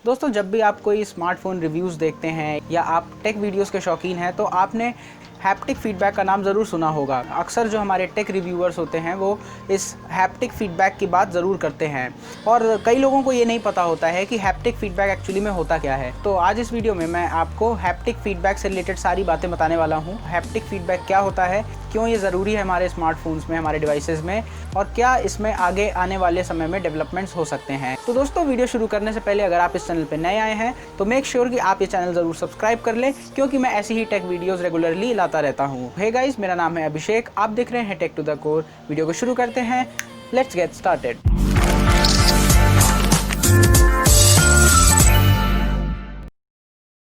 दोस्तों, जब भी आप कोई स्मार्टफ़ोन रिव्यूज़ देखते हैं या आप टेक वीडियोस के शौकीन हैं तो आपने हैप्टिक फीडबैक का नाम ज़रूर सुना होगा। अक्सर जो हमारे टेक रिव्यूअर्स होते हैं वो इस हैप्टिक फीडबैक की बात ज़रूर करते हैं और कई लोगों को ये नहीं पता होता है कि हैप्टिक फीडबैक एक्चुअली में होता क्या है। तो आज इस वीडियो में मैं आपको हैप्टिक फीडबैक से रिलेटेड सारी बातें बताने वाला हूँ। हैप्टिक फीडबैक क्या होता है, क्यों ये ज़रूरी है हमारे स्मार्टफोन्स में, हमारे डिवाइसेस में, और क्या इसमें आगे आने वाले समय में डेवलपमेंट्स हो सकते हैं। तो दोस्तों, वीडियो शुरू करने से पहले अगर आप इस चैनल पर नए आए हैं तो मेक श्योर कि आप ये चैनल ज़रूर सब्सक्राइब कर लें, क्योंकि मैं ऐसी ही टेक वीडियोस रेगुलरली लाता रहता हूँ। हे गाइस, मेरा नाम है अभिषेक, आप देख रहे हैं tech to the core. Video को शुरू करते हैं, लेट्स गेट स्टार्टेड।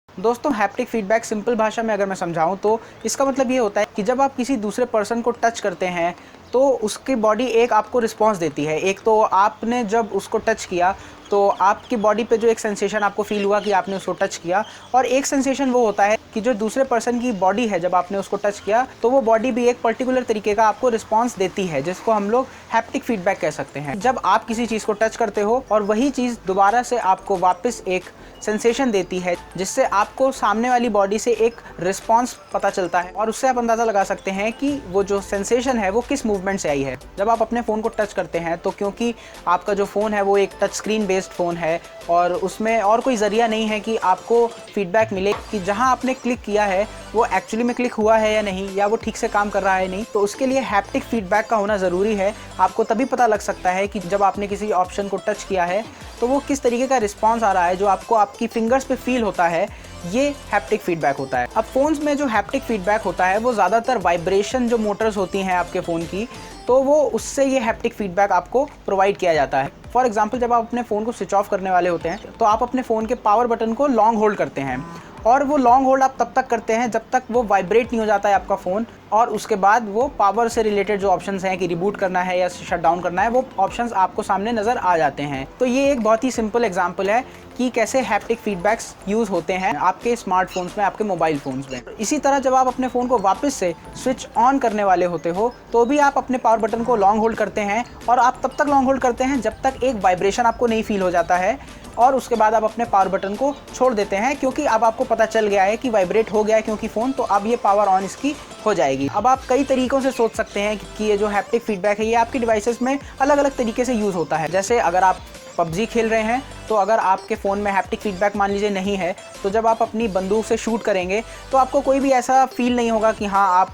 दोस्तों, हैप्टिक फीडबैक सिंपल भाषा में अगर मैं समझाऊं तो इसका मतलब ये होता है कि जब आप किसी दूसरे पर्सन को टच करते हैं तो उसकी बॉडी एक आपको रिस्पांस देती है। एक तो आपने जब उसको टच किया तो आपकी बॉडी पे जो एक सेंसेशन आपको फील हुआ कि आपने उसको टच किया, और एक सेंसेशन वो होता है कि जो दूसरे पर्सन की बॉडी है, जब आपने उसको टच किया तो वो बॉडी भी एक पर्टिकुलर तरीके का आपको रिस्पांस देती है, जिसको हम लोग हैप्टिक फीडबैक कह सकते हैं। जब आप किसी चीज़ को टच करते हो और वही चीज़ दोबारा से आपको वापस एक सेंसेशन देती है, जिससे आपको सामने वाली बॉडी से एक रिस्पांस पता चलता है, और उससे आप अंदाज़ा लगा सकते हैं कि वो जो सेंसेशन है वो किस मूवमेंट से आई है। जब आप अपने फ़ोन को टच करते हैं तो क्योंकि आपका जो फ़ोन है वो एक टच स्क्रीन बेस्ड फ़ोन है और उसमें और कोई ज़रिया नहीं है कि आपको फीडबैक मिले कि जहां आपने क्लिक किया है वो एक्चुअली में क्लिक हुआ है या नहीं, या वो ठीक से काम कर रहा है नहीं, तो उसके लिए हैप्टिक फीडबैक का होना ज़रूरी है। आपको तभी पता लग सकता है कि जब आपने किसी ऑप्शन को टच किया है तो वो किस तरीके का रिस्पांस आ रहा है, जो आपको आपकी फिंगर्स पे फील होता है, ये हैप्टिक फीडबैक होता है। अब फ़ोन्स में जो हैप्टिक फीडबैक होता है वो ज़्यादातर वाइब्रेशन जो मोटर्स होती हैं आपके फ़ोन की, तो वो उससे ये हैप्टिक फीडबैक आपको प्रोवाइड किया जाता है। फॉर एग्जांपल, जब आप अपने फ़ोन को स्विच ऑफ करने वाले होते हैं तो आप अपने फ़ोन के पावर बटन को लॉन्ग होल्ड करते हैं, और वो लॉन्ग होल्ड आप तब तक करते हैं जब तक वो वाइब्रेट नहीं हो जाता है आपका फ़ोन, और उसके बाद वो पावर से रिलेटेड जो ऑप्शंस हैं कि रिबूट करना है या शट डाउन करना है, वो ऑप्शंस आपको सामने नज़र आ जाते हैं। तो ये एक बहुत ही सिंपल एग्जांपल है कि कैसे हैप्टिक फीडबैक्स यूज़ होते हैं आपके स्मार्टफोन्स में, आपके मोबाइल फ़ोन्स में। इसी तरह जब आप अपने फ़ोन को वापस से स्विच ऑन करने वाले होते हो तो भी आप अपने पावर बटन को लॉन्ग होल्ड करते हैं, और आप तब तक लॉन्ग होल्ड करते हैं जब तक एक वाइब्रेशन आपको नहीं फील हो जाता है, और उसके बाद आप अपने पावर बटन को छोड़ देते हैं, क्योंकि अब आपको पता चल गया है कि वाइब्रेट हो गया है क्योंकि फ़ोन, तो अब ये पावर ऑन इसकी हो जाएगी। अब आप कई तरीक़ों से सोच सकते हैं कि ये जो हैप्टिक फीडबैक है ये आपकी डिवाइसेस में अलग अलग तरीके से यूज़ होता है। जैसे अगर आप पबजी खेल रहे हैं तो अगर आपके फ़ोन में हैप्टिक फीडबैक मान लीजिए नहीं है, तो जब आप अपनी बंदूक से शूट करेंगे तो आपको कोई भी ऐसा फील नहीं होगा कि हाँ आप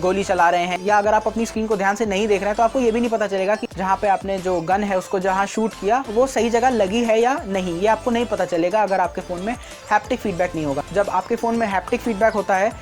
गोली चला रहे हैं, या अगर आप अपनी स्क्रीन को ध्यान से नहीं देख रहे हैं तो आपको ये भी नहीं पता चलेगा कि जहाँ पे आपने जो गन है उसको जहाँ शूट किया वो सही जगह लगी है या नहीं। ये आपको नहीं पता चलेगा अगर आपके फ़ोन में हैप्टिक फीडबैक नहीं होगा। जब आपके फ़ोन में हैप्टिक फीडबैक होता है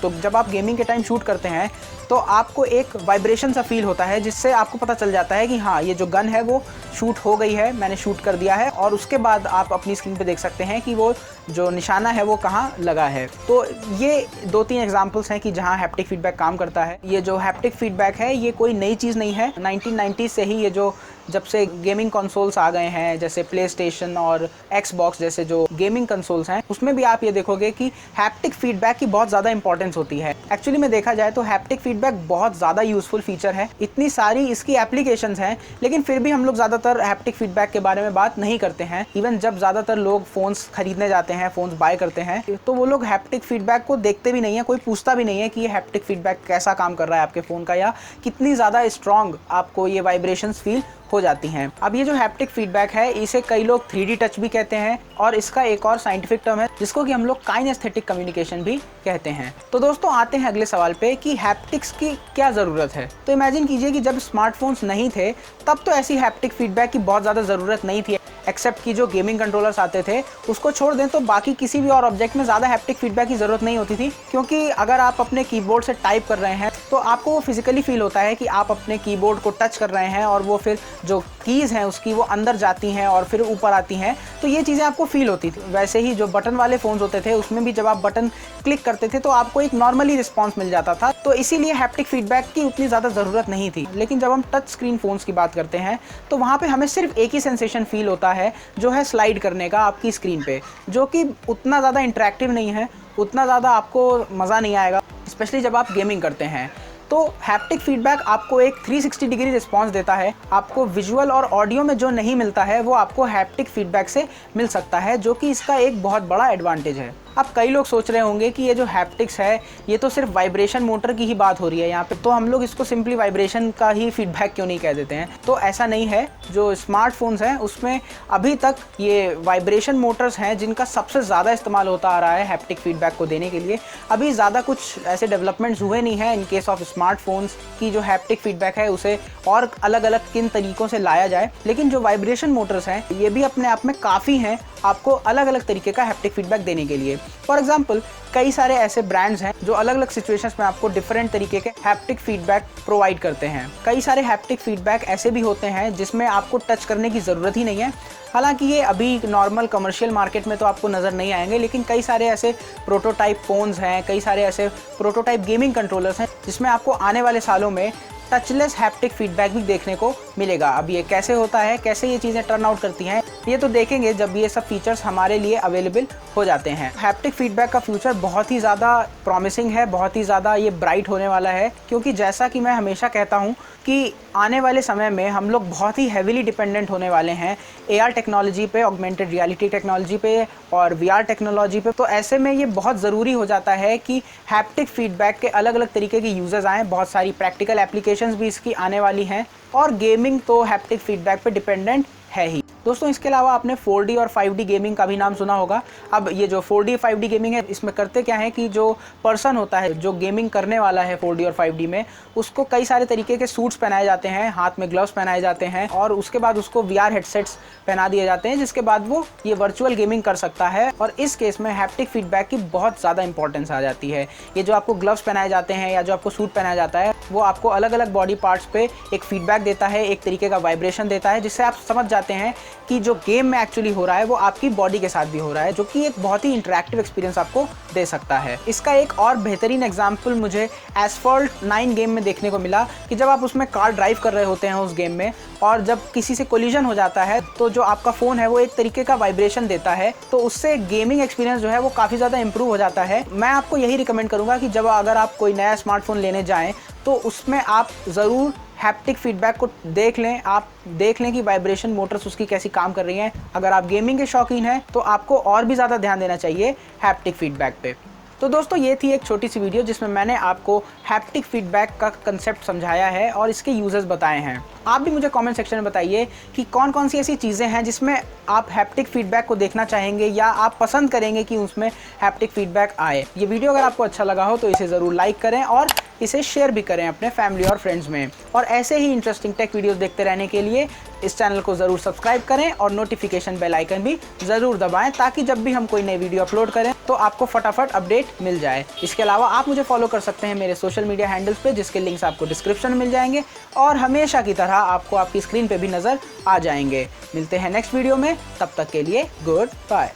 तो जब आप गेमिंग के टाइम शूट करते हैं तो आपको एक वाइब्रेशन सा फील होता है, जिससे आपको पता चल जाता है कि हाँ ये जो गन है वो शूट हो गई है, मैंने शूट कर दिया है, और उसके बाद आप अपनी स्क्रीन पे देख सकते हैं कि वो जो निशाना है वो कहाँ लगा है। तो ये 2-3 एग्जांपल्स हैं कि जहाँ हैप्टिक फीडबैक काम करता है। ये जो हैप्टिक फीडबैक है ये कोई नई चीज़ नहीं है, 1990 से ही ये जो जब से गेमिंग कंसोल्स आ गए हैं, जैसे प्ले स्टेशन और एक्सबॉक्स जैसे जो गेमिंग कंसोल्स हैं, उसमें भी आप ये देखोगे कि हैप्टिक फीडबैक की बहुत ज़्यादा इंपॉर्टेंस होती है। एक्चुअली में देखा जाए तो हैप्टिक फीडबैक बहुत ज़्यादा यूज़फुल फीचर है, इतनी सारी इसकी एप्लीकेशंस हैं, लेकिन फिर भी हम लोग ज़्यादातर हैप्टिक फीडबैक के बारे में बात नहीं करते हैं। इवन जब ज़्यादातर लोग फ़ोन्स खरीदने जाते हैं, फ़ोन्स बाय करते हैं, तो वो लोग हैप्टिक फीडबैक को देखते भी नहीं है, कोई पूछता भी नहीं है कि ये हैप्टिक फीडबैक कैसा काम कर रहा है आपके फ़ोन का, या कितनी ज़्यादा स्ट्रॉन्ग आपको ये वाइब्रेशंस फील हो जाती हैं। अब ये जो हैप्टिक फीडबैक है इसे कई लोग 3D टच भी कहते हैं, और इसका एक और साइंटिफिक टर्म है जिसको कि हम लोग काइनेस्थेटिक कम्युनिकेशन भी कहते हैं। तो दोस्तों, आते हैं अगले सवाल पे कि हैप्टिक्स की क्या ज़रूरत है। तो इमेजिन कीजिए कि जब स्मार्टफोन्स नहीं थे तब तो ऐसी हैप्टिक फीडबैक की बहुत ज़्यादा ज़रूरत नहीं थी, एक्सेप्ट कि जो गेमिंग कंट्रोलर्स आते थे उसको छोड़ दें तो बाकी किसी भी और ऑब्जेक्ट में ज़्यादा हैप्टिक फीडबैक की ज़रूरत नहीं होती थी, क्योंकि अगर आप अपने कीबोर्ड से टाइप कर रहे हैं तो आपको वो फिजिकली फील होता है कि आप अपने कीबोर्ड को टच कर रहे हैं, और वो फिर जो कीज़ हैं उसकी वो अंदर जाती हैं और फिर ऊपर आती हैं, तो ये चीज़ें आपको फील होती थी। वैसे ही जो बटन वाले फ़ोन्स होते थे उसमें भी जब आप बटन क्लिक करते थे तो आपको एक नॉर्मली रिस्पांस मिल जाता था, तो इसीलिए हैप्टिक फीडबैक की उतनी ज़्यादा ज़रूरत नहीं थी। लेकिन जब हम टच स्क्रीन फ़ोन्स की बात करते हैं तो वहाँ पे हमें सिर्फ एक ही सेंसेशन फील होता है, जो है स्लाइड करने का आपकी स्क्रीन पे, जो कि उतना ज़्यादा इंटरेक्टिव नहीं है, उतना ज़्यादा आपको मज़ा नहीं आएगा, स्पेशली जब आप गेमिंग करते हैं। तो हैप्टिक फीडबैक आपको एक 360 डिग्री रिस्पॉन्स देता है। आपको विजुअल और ऑडियो में जो नहीं मिलता है वो आपको हैप्टिक फीडबैक से मिल सकता है, जो कि इसका एक बहुत बड़ा एडवांटेज है। अब कई लोग सोच रहे होंगे कि ये जो हैप्टिक्स है ये तो सिर्फ वाइब्रेशन मोटर की ही बात हो रही है यहाँ पे, तो हम लोग इसको सिंपली वाइब्रेशन का ही फीडबैक क्यों नहीं कह देते हैं। तो ऐसा नहीं है। जो स्मार्टफोन्स हैं उसमें अभी तक ये वाइब्रेशन मोटर्स हैं जिनका सबसे ज़्यादा इस्तेमाल होता आ रहा है हैप्टिक फीडबैक को देने के लिए। अभी ज़्यादा कुछ ऐसे डेवलपमेंट्स हुए नहीं हैं इन केस ऑफ स्मार्टफोन्स की जो हैप्टिक फीडबैक है उसे और अलग अलग किन तरीक़ों से लाया जाए, लेकिन जो वाइब्रेशन मोटर्स हैं ये भी अपने आप में काफ़ी हैं आपको अलग अलग तरीके का हैप्टिक फीडबैक देने के लिए। फॉर एग्जाम्पल कई सारे ऐसे ब्रांड्स हैं जो अलग अलग सिचुएशंस में आपको डिफरेंट तरीके के हैप्टिक फीडबैक प्रोवाइड करते हैं। कई सारे हैप्टिक फीडबैक ऐसे भी होते हैं जिसमें आपको टच करने की ज़रूरत ही नहीं है। हालांकि ये अभी नॉर्मल कमर्शियल मार्केट में तो आपको नज़र नहीं आएंगे, लेकिन कई सारे ऐसे प्रोटोटाइप फ़ोन्स हैं, कई सारे ऐसे प्रोटोटाइप गेमिंग कंट्रोलर्स हैं जिसमें आपको आने वाले सालों में टचलेस हैप्टिक फीडबैक भी देखने को मिलेगा। अब ये कैसे होता है, कैसे ये चीज़ें टर्न आउट करती हैं, ये तो देखेंगे जब ये सब फीचर्स हमारे लिए अवेलेबल हो जाते हैं। हैप्टिक फीडबैक का फ्यूचर बहुत ही ज़्यादा प्रॉमिसिंग है, बहुत ही ज़्यादा ये ब्राइट होने वाला है, क्योंकि जैसा कि मैं हमेशा कहता हूँ कि आने वाले समय में हम लोग बहुत ही हेविली डिपेंडेंट होने वाले हैं AR टेक्नोलॉजी पे, ऑगमेंटेड रियलिटी टेक्नोलॉजी पे और VR टेक्नोलॉजी पे। तो ऐसे में ये बहुत ज़रूरी हो जाता है कि हैप्टिक फीडबैक के अलग अलग तरीके के यूज़र्स आएँ। बहुत सारी प्रैक्टिकल एप्लीकेशंस भी इसकी आने वाली हैं और गेमिंग तो हैप्टिक फीडबैक पे डिपेंडेंट है ही। दोस्तों इसके अलावा आपने 4D और 5D गेमिंग का भी नाम सुना होगा। अब ये जो 4D 5D गेमिंग है इसमें करते क्या है कि जो पर्सन होता है जो गेमिंग करने वाला है 4D और 5D में, उसको कई सारे तरीके के सूट्स पहनाए जाते हैं, हाथ में ग्लव्स पहनाए जाते हैं और उसके बाद उसको VR हेडसेट्स पहना दिए जाते हैं, जिसके बाद वो ये वर्चुअल गेमिंग कर सकता है। और इस केस में हैप्टिक फीडबैक की बहुत ज़्यादा इंपॉर्टेंस आ जाती है। ये जो आपको ग्लव्स पहनाए जाते हैं या जो आपको सूट पहनाया जाता है वो आपको अलग अलग बॉडी पार्ट्स पे एक फीडबैक देता है, एक तरीके का वाइब्रेशन देता है, जिससे आप समझ जाते हैं कि जो गेम में एक्चुअली हो रहा है वो आपकी बॉडी के साथ भी हो रहा है, जो कि एक बहुत ही इंटरैक्टिव एक्सपीरियंस आपको दे सकता है। इसका एक और बेहतरीन एग्जांपल मुझे एसफॉल्ट 9 गेम में देखने को मिला कि जब आप उसमें कार ड्राइव कर रहे होते हैं उस गेम में और जब किसी से कोलिजन हो जाता है तो जो आपका फ़ोन है वो एक तरीके का वाइब्रेशन देता है, तो उससे गेमिंग एक्सपीरियंस जो है वो काफ़ी ज़्यादा इंप्रूव हो जाता है। मैं आपको यही रिकमेंड करूँगा कि जब अगर आप कोई नया स्मार्टफोन लेने जाएँ तो उसमें आप ज़रूर हैप्टिक फीडबैक को देख लें। आप देख लें कि वाइब्रेशन मोटर्स उसकी कैसी काम कर रही हैं। अगर आप गेमिंग के शौकीन हैं तो आपको और भी ज़्यादा ध्यान देना चाहिए हैप्टिक फीडबैक पे। तो दोस्तों ये थी एक छोटी सी वीडियो जिसमें मैंने आपको हैप्टिक फीडबैक का कंसेप्ट समझाया है और इसके यूजर्स बताए हैं। आप भी मुझे कमेंट सेक्शन में बताइए कि कौन कौन सी ऐसी चीज़ें हैं जिसमें आप हैप्टिक फीडबैक को देखना चाहेंगे या आप पसंद करेंगे कि उसमें हैप्टिक फीडबैक आए। ये वीडियो अगर आपको अच्छा लगा हो तो इसे ज़रूर लाइक करें और इसे शेयर भी करें अपने फैमिली और फ्रेंड्स में। और ऐसे ही इंटरेस्टिंग टेक वीडियोस देखते रहने के लिए इस चैनल को ज़रूर सब्सक्राइब करें और नोटिफिकेशन बेल आइकन भी ज़रूर दबाएं, ताकि जब भी हम कोई नई वीडियो अपलोड करें तो आपको फटाफट अपडेट मिल जाए। इसके अलावा आप मुझे फॉलो कर सकते हैं मेरे सोशल मीडिया हैंडल्स पे, जिसके लिंक्स आपको डिस्क्रिप्शन में मिल जाएंगे और हमेशा की तरह आपको आपकी स्क्रीन पे भी नज़र आ जाएंगे। मिलते हैं नेक्स्ट वीडियो में, तब तक के लिए गुड बाय।